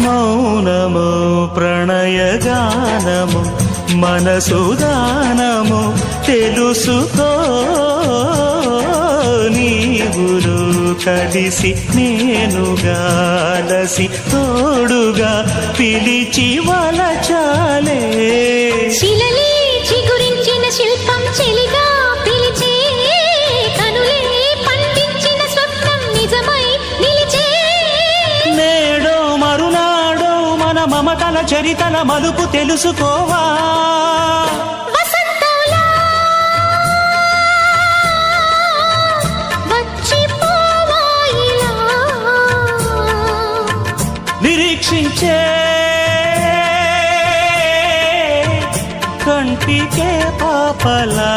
మౌనము ప్రణయగానము మనసుదానము తెలుసుకో నీవులు కలిసి నేనుగాలసి తోడుగా పిలిచి వలచాలే శిలలే చిగురించిన శిల్పం చెలిగా పిలిచే కనులే పండించిన స్వప్నం నిజమై నిలిచే నేడో మరునాడో మన మమతల చరితల మలుపు తెలుసుకోవా వసంతంలా వచ్చిపోవా ఇలా నిరీక్షించే కంటికే పాపలా